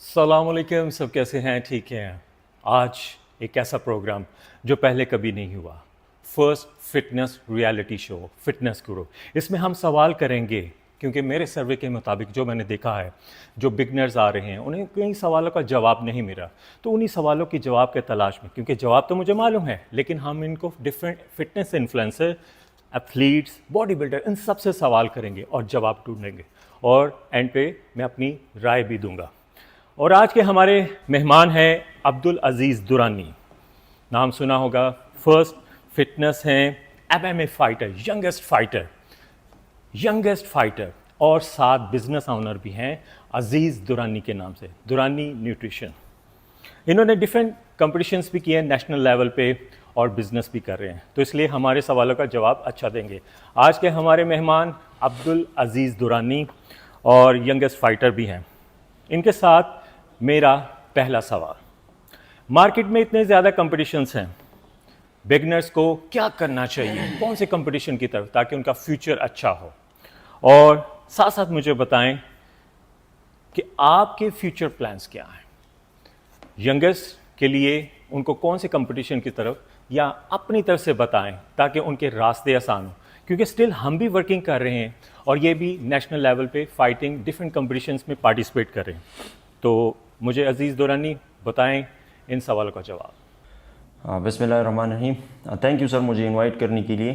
अस्सलामुअलैकुम, सब कैसे हैं? ठीक हैं। आज एक ऐसा प्रोग्राम जो पहले कभी नहीं हुआ, first fitness reality show fitness गुरु। इसमें हम सवाल करेंगे क्योंकि मेरे सर्वे के मुताबिक जो मैंने देखा है, जो बिगनर्स आ रहे हैं उन्हें कई सवालों का जवाब नहीं मिला, तो उन्हीं सवालों की जवाब के तलाश में, क्योंकि जवाब तो मुझे मालूम है लेकिन हम इनको different fitness influencer, athletes, body builder, इन सब से सवाल करेंगे और जवाब ढूंढेंगे और एंड पे मैं अपनी राय भी दूंगा। और आज के हमारे मेहमान हैं अब्दुल अजीज़ दुरानी, नाम सुना होगा। फर्स्ट फिटनेस हैं, एमएमए फाइटर, यंगेस्ट फाइटर और साथ बिजनेस ओनर भी हैं अजीज़ दुरानी के नाम से, दुरानी न्यूट्रिशन। इन्होंने डिफरेंट कंपटीशंस भी किए हैं नेशनल लेवल पे और बिजनेस भी कर रहे हैं, तो इसलिए हमारे सवालों का जवाब अच्छा देंगे। आज के हमारे मेहमान अब्दुल अजीज़ दुरानी और यंगेस्ट फाइटर भी हैं। इनके साथ मेरा पहला सवाल, मार्केट में इतने ज़्यादा कंपटीशंस हैं, बिगनर्स को क्या करना चाहिए, कौन से कंपटीशन की तरफ, ताकि उनका फ्यूचर अच्छा हो। और साथ साथ मुझे बताएं कि आपके फ्यूचर प्लान्स क्या हैं, यंगेस्ट के लिए उनको कौन से कंपटीशन की तरफ, या अपनी तरफ से बताएं ताकि उनके रास्ते आसान हो, क्योंकि स्टिल हम भी वर्किंग कर रहे हैं और ये भी नेशनल लेवल पे फाइटिंग डिफरेंट कंपटीशंस में पार्टिसिपेट कर रहे हैं। तो मुझे अजीज़ दुरानी बताएं इन सवालों का जवाब। बिस्मिल्लाहिर्रहमानिर्रहीम। थैंक यू सर मुझे इनवाइट करने के लिए।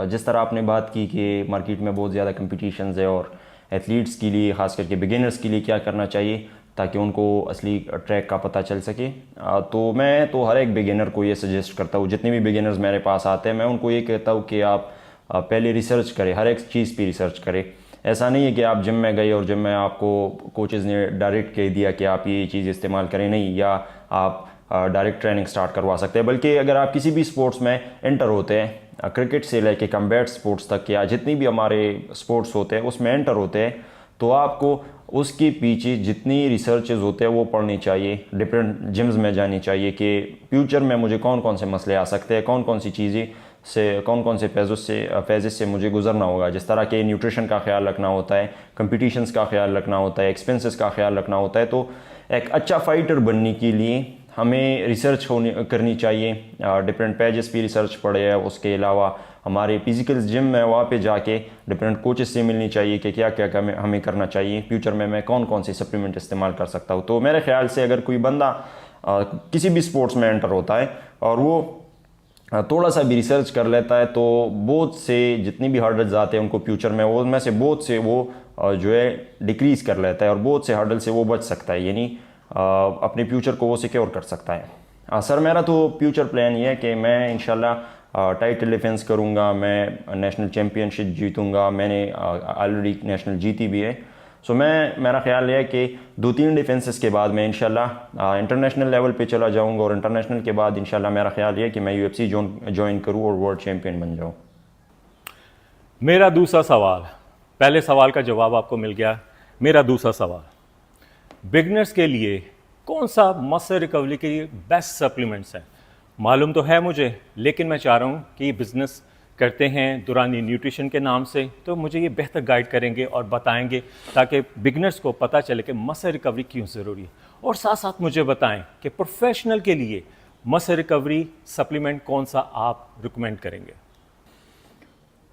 जिस तरह आपने बात की कि मार्केट में बहुत ज़्यादा कंपटीशंस है और एथलीट्स के लिए, ख़ास करके बिगिनर्स के लिए क्या करना चाहिए ताकि उनको असली ट्रैक का पता चल सके, तो मैं तो हर एक बिगिनर को ये सजेस्ट करता हूँ, जितने भी बिगिनर्स मेरे पास आते हैं मैं उनको ये कहता हूँ कि आप पहले रिसर्च करें, हर एक चीज़ पे रिसर्च करें। ऐसा नहीं है कि आप जिम में गए और जिम में आपको कोचेज़ ने डायरेक्ट कह दिया कि आप ये चीज़ इस्तेमाल करें, नहीं, या आप डायरेक्ट ट्रेनिंग स्टार्ट करवा सकते हैं। बल्कि अगर आप किसी भी स्पोर्ट्स में एंटर होते हैं, क्रिकेट से लेके कम्बैट स्पोर्ट्स तक या जितनी भी हमारे स्पोर्ट्स होते हैं उसमें एंटर होते हैं, तो आपको उसके पीछे जितनी रिसर्चेज होते हैं वो पढ़नी चाहिए, डिफरेंट जिम्स में जानी चाहिए कि फ्यूचर में मुझे कौन कौन से मसले आ सकते हैं, कौन कौन सी चीज़ें से, कौन कौन से फेजेस से मुझे गुजरना होगा। जिस तरह के न्यूट्रिशन का ख्याल रखना होता है, कंपटीशंस का ख्याल रखना होता है, एक्सपेंसेस का ख्याल रखना होता है। तो एक अच्छा फाइटर बनने के लिए हमें रिसर्च करनी चाहिए, डिफरेंट पेजेस पे रिसर्च पढ़े है। उसके अलावा हमारे फिजिकल जिम में वहाँ पे जाके डिफरेंट कोचेस से मिलनी चाहिए कि क्या क्या हमें करना चाहिए, फ्यूचर में मैं कौन कौन से सप्लीमेंट इस्तेमाल कर सकता हूँ। तो मेरे ख्याल से अगर कोई बंदा किसी भी स्पोर्ट्स में एंटर होता है और वो थोड़ा सा भी रिसर्च कर लेता है, तो बहुत से जितनी भी हर्डल्स आते हैं उनको फ्यूचर में, वो उनमें से बहुत से वो जो है डिक्रीज़ कर लेता है और बहुत से हर्डल से वो बच सकता है, यानी अपने फ्यूचर को वो सिक्योर कर सकता है। सर मेरा तो फ्यूचर प्लान ये है कि मैं इंशाल्लाह टाइटल डिफेंस करूँगा, मैं नेशनल चैम्पियनशिप जीतूँगा, मैंने ऑलरेडी नेशनल जीती भी है। सो मेरा ख्याल है कि 2-3 डिफेंसेस के बाद मैं इंशाल्लाह इंटरनेशनल लेवल पे चला जाऊंगा और इंटरनेशनल के बाद इंशाल्लाह मेरा ख्याल है कि मैं यूएफसी ज्वाइन करूं और वर्ल्ड चैम्पियन बन जाऊं। मेरा दूसरा सवाल, पहले सवाल का जवाब आपको मिल गया। मेरा दूसरा सवाल, बिगनर्स के लिए कौन सा मसल रिकवरी के लिए बेस्ट सप्लीमेंट्स हैं? मालूम तो है मुझे, लेकिन मैं चाह रहा हूँ कि बिज़नेस करते हैं दुरानी न्यूट्रिशन के नाम से, तो मुझे ये बेहतर गाइड करेंगे और बताएंगे ताकि बिगनर्स को पता चले कि मसल रिकवरी क्यों ज़रूरी है। और साथ साथ मुझे बताएं कि प्रोफेशनल के लिए मसल रिकवरी सप्लीमेंट कौन सा आप रिकमेंड करेंगे?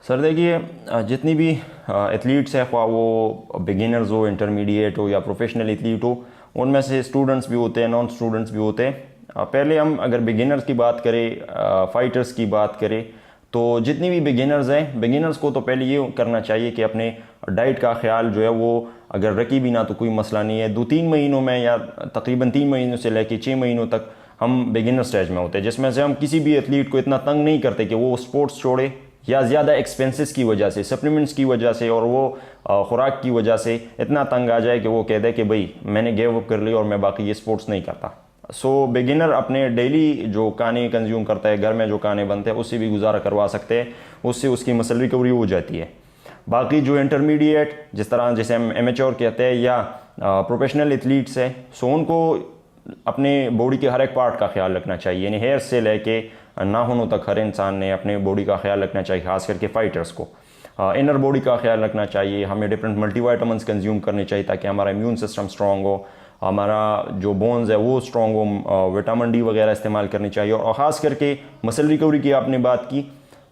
सर देखिए, जितनी भी एथलीट्स हैं, ख्वाह वो बिगिनर्स हो, इंटरमीडिएट हो या प्रोफेशनल एथलीट हो, उनमें से स्टूडेंट्स भी होते हैं, नॉन स्टूडेंट्स भी होते हैं। पहले हम अगर बिगिनर्स की बात करें, फाइटर्स की बात करें, तो जितनी भी बिगिनर्स हैं, बिगिनर्स को तो पहले ये करना चाहिए कि अपने डाइट का ख्याल जो है वो अगर रखी भी ना तो कोई मसला नहीं है। 2-3 महीनों में या तकरीबन 3 महीनों से लेकर 6 महीनों तक हम बिगिनर स्टेज में होते हैं, जिसमें से हम किसी भी एथलीट को इतना तंग नहीं करते कि वो स्पोर्ट्स छोड़े या ज़्यादा एक्सपेंसेस की वजह से, सप्लीमेंट्स की वजह से और वो खुराक की वजह से इतना तंग आ जाए कि वो कह दे कि भाई मैंने गिव अप कर लिया और मैं बाकी ये स्पोर्ट्स नहीं करता। सो बिगिनर अपने डेली जो खाने कंज्यूम करता है, घर में जो खाने बनते हैं, उससे भी गुजारा करवा सकते हैं, उससे उसकी मसल रिकवरी हो जाती है। बाकी जो इंटरमीडिएट, जिस तरह जैसे हम एमेच्योर कहते हैं, या प्रोफेशनल एथलीट्स है, सो उनको अपने बॉडी के हर एक पार्ट का ख्याल रखना चाहिए, यानी हेयर से लेके नाखूनों तक हर इंसान ने अपने बॉडी का ख्याल रखना चाहिए, खास करके फाइटर्स को। इनर बॉडी का ख्याल रखना चाहिए, हमें डिफरेंट मल्टीविटामिन्स कंज्यूम करने चाहिए ताकि हमारा इम्यून सिस्टम स्ट्रॉन्ग हो। हमारा जो बोन्स है वो स्ट्रॉन्ग हो, विटामिन डी वगैरह इस्तेमाल करनी चाहिए। और ख़ास करके मसल रिकवरी की आपने बात की,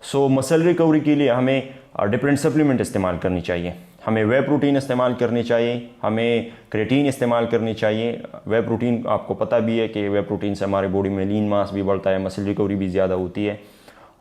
सो मसल रिकवरी के लिए हमें डिफरेंट सप्लीमेंट इस्तेमाल करनी चाहिए। हमें वे प्रोटीन इस्तेमाल करनी चाहिए, हमें क्रेटीन इस्तेमाल करनी चाहिए। वे प्रोटीन आपको पता भी है कि वे प्रोटीन से हमारे बॉडी में लीन मास भी बढ़ता है, मसल रिकवरी भी ज़्यादा होती है।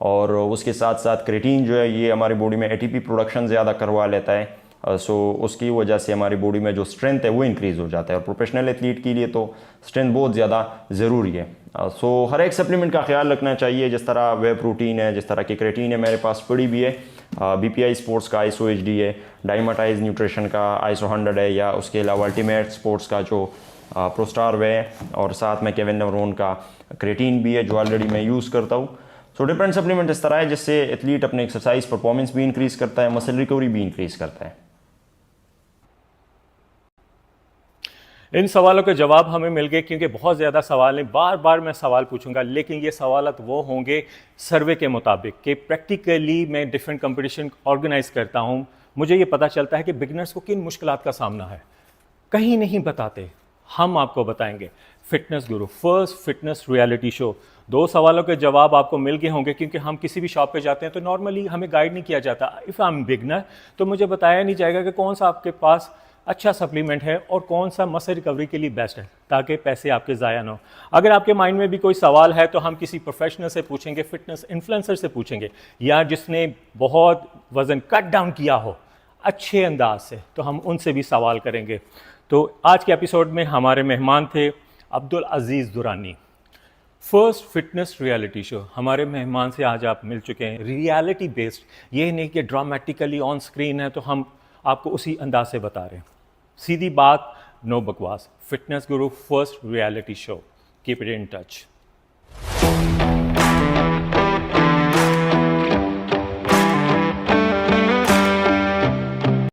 और उसके साथ साथ क्रेटीन जो है ये हमारी बॉडी में एटीपी प्रोडक्शन ज़्यादा करवा लेता है, सो उसकी वजह से हमारी बॉडी में जो स्ट्रेंथ है वो इंक्रीज़ हो जाता है। और प्रोफेशनल एथलीट के लिए तो स्ट्रेंथ बहुत ज़्यादा ज़रूरी है। सो हर एक सप्लीमेंट का ख्याल रखना चाहिए, जिस तरह वे प्रोटीन है, जिस तरह की क्रेटीन है मेरे पास पड़ी भी है, BPI स्पोर्ट्स का ISO HD है, डाइमाटाइज न्यूट्रिशन का ISO 100 है, या उसके अलावा अल्टीमेट स्पोर्ट्स का जो प्रोस्टार वे है, और साथ में केविन नवरोन का क्रेटीन भी है जो ऑलरेडी मैं यूज़ करता हूँ। सो डिफरेंट सप्लीमेंट इस तरह है जिससे एथलीट अपने एक्सरसाइज परफॉर्मेंस भी इंक्रीज़ करता है, मसल रिकवरी भी इंक्रीज़ करता है। इन सवालों के जवाब हमें मिल गए, क्योंकि बहुत ज़्यादा सवाल हैं, बार बार मैं सवाल पूछूंगा, लेकिन ये सवाल वो होंगे सर्वे के मुताबिक कि प्रैक्टिकली मैं डिफरेंट कंपटीशन ऑर्गेनाइज करता हूँ, मुझे ये पता चलता है कि बिगनर्स को किन मुश्किलात का सामना है, कहीं नहीं बताते, हम आपको बताएंगे। फिटनेस गुरु फर्स्ट फिटनेस रियलिटी शो। 2 सवालों के जवाब आपको मिल गए होंगे, क्योंकि हम किसी भी शॉप पे जाते हैं तो नॉर्मली हमें गाइड नहीं किया जाता। इफ़ आई एम बिगनर तो मुझे बताया नहीं जाएगा कि कौन सा आपके पास अच्छा सप्लीमेंट है और कौन सा मसल रिकवरी के लिए बेस्ट है, ताकि पैसे आपके ज़ाया ना हो। अगर आपके माइंड में भी कोई सवाल है तो हम किसी प्रोफेशनल से पूछेंगे, फिटनेस इन्फ्लुएंसर से पूछेंगे, या जिसने बहुत वज़न कट डाउन किया हो अच्छे अंदाज से, तो हम उनसे भी सवाल करेंगे। तो आज के एपिसोड में हमारे मेहमान थे Abdul Aziz Durani. First fitness reality show, हमारे मेहमान से आज आप मिल चुके हैं, रियलिटी बेस्ड, ये नहीं कि ड्रामेटिकली ऑन स्क्रीन है तो हम आपको उसी अंदाज से बता रहे हैं, सीधी बात, नो बकवास। Fitness Guru first reality show, keep it in touch.